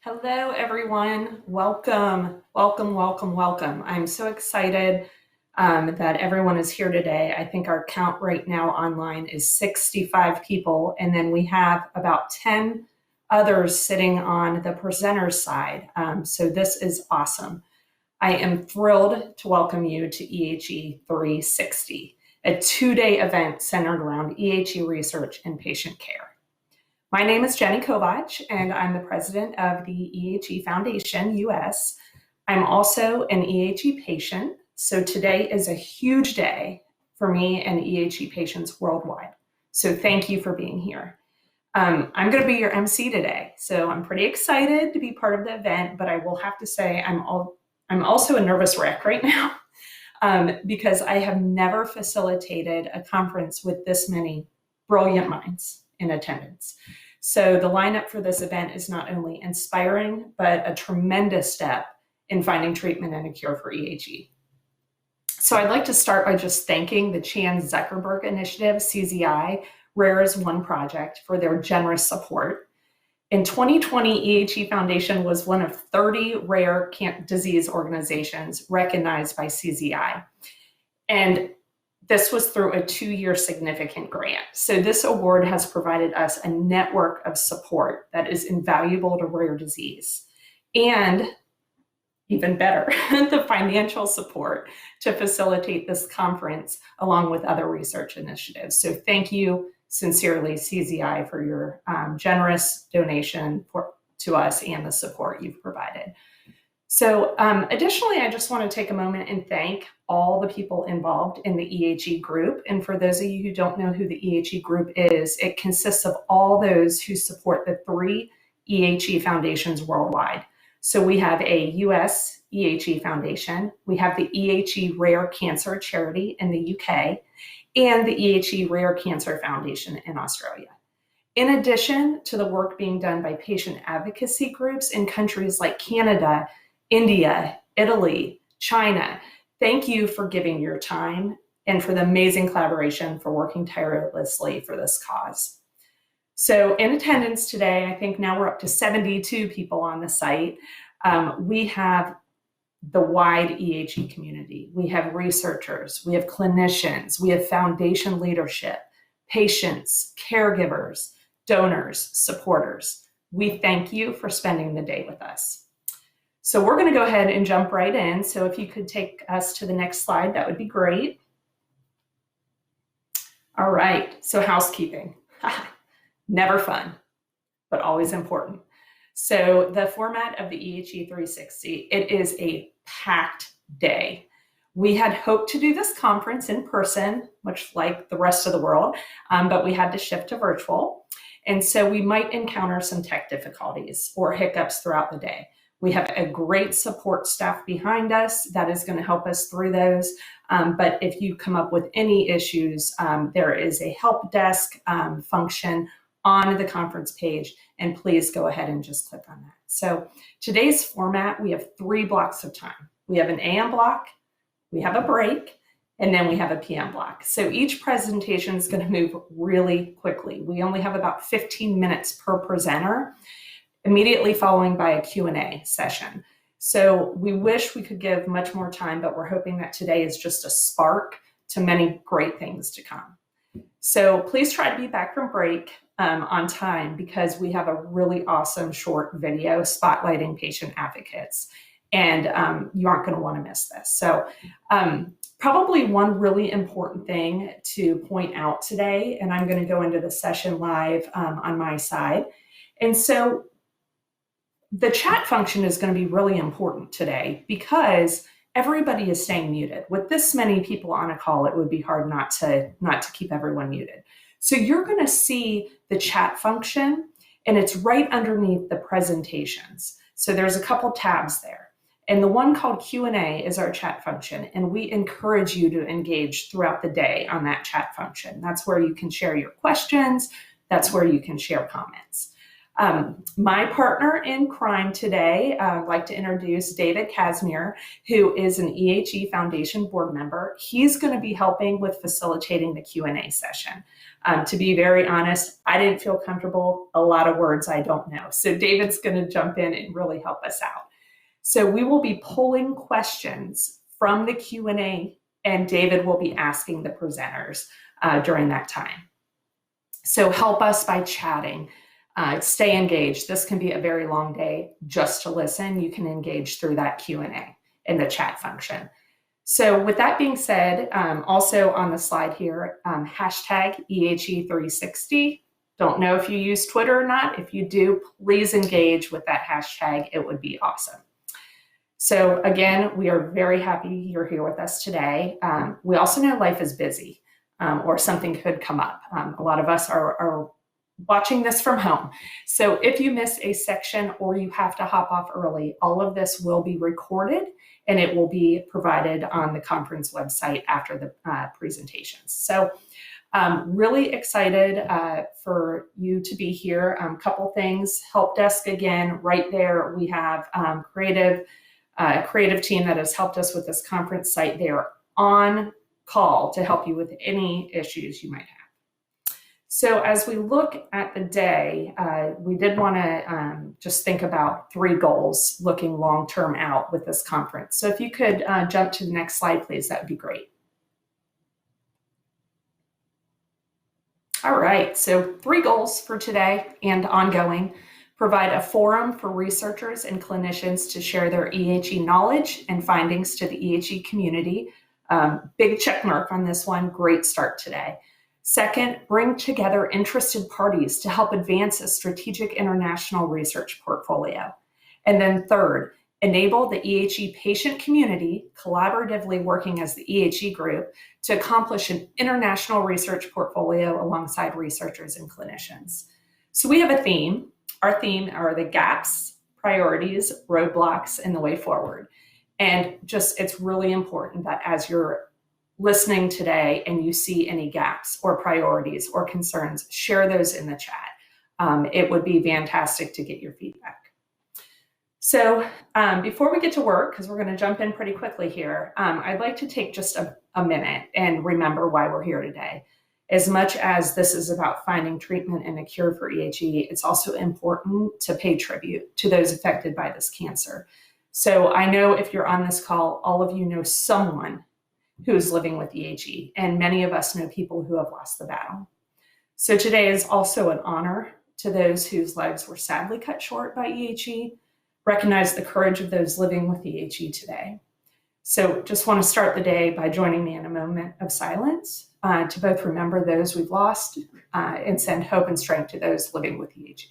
Hello, everyone. Welcome, welcome, welcome, welcome. I'm so excited that everyone is here today. I think our count right now online is 65 people, and then we have about 10 others sitting on the presenter's side. So this is awesome. I am thrilled to welcome you to EHE 360, a two-day event centered around EHE research and patient care. My name is Jenni Kovach, and I'm the president of the EHE Foundation, US. I'm also an EHE patient, so today is a huge day for me and EHE patients worldwide. So thank you for being here. I'm going to be your MC today, so I'm pretty excited to be part of the event, but I will have to say I'm also a nervous wreck right now because I have never facilitated a conference with this many brilliant minds in attendance. So the lineup for this event is not only inspiring, but a tremendous step in finding treatment and a cure for EHE. So I'd like to start by just thanking the Chan-Zuckerberg Initiative, CZI, Rare as One Project for their generous support. In 2020, EHE Foundation was one of 30 rare disease organizations recognized by CZI. And this was through a 2-year significant grant. So this award has provided us a network of support that is invaluable to rare disease. And even better, the financial support to facilitate this conference along with other research initiatives. So thank you sincerely, CZI, for your generous donation to us and the support you've provided. So additionally, I just want to take a moment and thank all the people involved in the EHE group. And for those of you who don't know who the EHE group is, it consists of all those who support the 3 EHE foundations worldwide. So we have a US EHE Foundation, we have the EHE Rare Cancer Charity in the UK, and the EHE Rare Cancer Foundation in Australia. In addition to the work being done by patient advocacy groups in countries like Canada, India, Italy, China, thank you for giving your time and for the amazing collaboration for working tirelessly for this cause. So in attendance today, I think now we're up to 72 people on the site. We have the wide EHE community. We have researchers, we have clinicians, we have foundation leadership, patients, caregivers, donors, supporters. We thank you for spending the day with us. So we're going to go ahead and jump right in. So if you could take us to the next slide, that would be great. All right, so housekeeping. Never fun, but always important. So the format of the EHE 360, it is a packed day. We had hoped to do this conference in person, much like the rest of the world, but we had to shift to virtual. And so we might encounter some tech difficulties or hiccups throughout the day. We have a great support staff behind us that is going to help us through those. But if you come up with any issues, there is a help desk function on the conference page, and please go ahead and just click on that. So today's format, we have 3 blocks of time. We have an AM block, we have a break, and then we have a PM block. So each presentation is going to move really quickly. We only have about 15 minutes per presenter, immediately following by a Q&A session. So we wish we could give much more time, but we're hoping that today is just a spark to many great things to come. So please try to be back from break on time because we have a really awesome short video spotlighting patient advocates, and you aren't going to want to miss this. So probably one really important thing to point out today, and I'm going to go into the session live on my side. And so the chat function is going to be really important today because everybody is staying muted. With this many people on a call, it would be hard not to keep everyone muted. So you're going to see the chat function, and it's right underneath the presentations. So there's a couple tabs there. And the one called Q&A is our chat function, and we encourage you to engage throughout the day on that chat function. That's where you can share your questions. That's where you can share comments. My partner in crime today, I'd like to introduce David Casimir, who is an EHE Foundation board member. He's going to be helping with facilitating the Q&A session. To be very honest, I didn't feel comfortable. A lot of words I don't know. So David's going to jump in and really help us out. So we will be pulling questions from the Q&A, and David will be asking the presenters during that time. So help us by chatting. Stay engaged. This can be a very long day just to listen. You can engage through that Q&A in the chat function. So with that being said, also on the slide here, hashtag EHE360. Don't know if you use Twitter or not. If you do, please engage with that hashtag. It would be awesome. So again, we are very happy you're here with us today. We also know life is busy or something could come up. A lot of us are watching this from home. So if you miss a section or you have to hop off early, all of this will be recorded and it will be provided on the conference website after the presentations. So really excited for you to be here. A couple things, help desk again, right there. We have creative team that has helped us with this conference site. They are on call to help you with any issues you might have. So as we look at the day, we did want to just think about 3 goals looking long-term out with this conference. So if you could jump to the next slide, please, that would be great. All right, so 3 goals for today and ongoing. Provide a forum for researchers and clinicians to share their EHE knowledge and findings to the EHE community. Big check mark on this one, great start today. Second, bring together interested parties to help advance a strategic international research portfolio. And then third, enable the EHE patient community, collaboratively working as the EHE group, to accomplish an international research portfolio alongside researchers and clinicians. So we have a theme. Our theme are the gaps, priorities, roadblocks, and the way forward. And just, it's really important that as you're listening today and you see any gaps or priorities or concerns, share those in the chat. It would be fantastic to get your feedback. So before we get to work, because we're going to jump in pretty quickly here, I'd like to take just a minute and remember why we're here today. As much as this is about finding treatment and a cure for EHE, it's also important to pay tribute to those affected by this cancer. So I know if you're on this call, all of you know someone who's living with EHE, and many of us know people who have lost the battle. So today is also an honor to those whose lives were sadly cut short by EHE. Recognize the courage of those living with EHE today. So just want to start the day by joining me in a moment of silence to both remember those we've lost and send hope and strength to those living with EHE.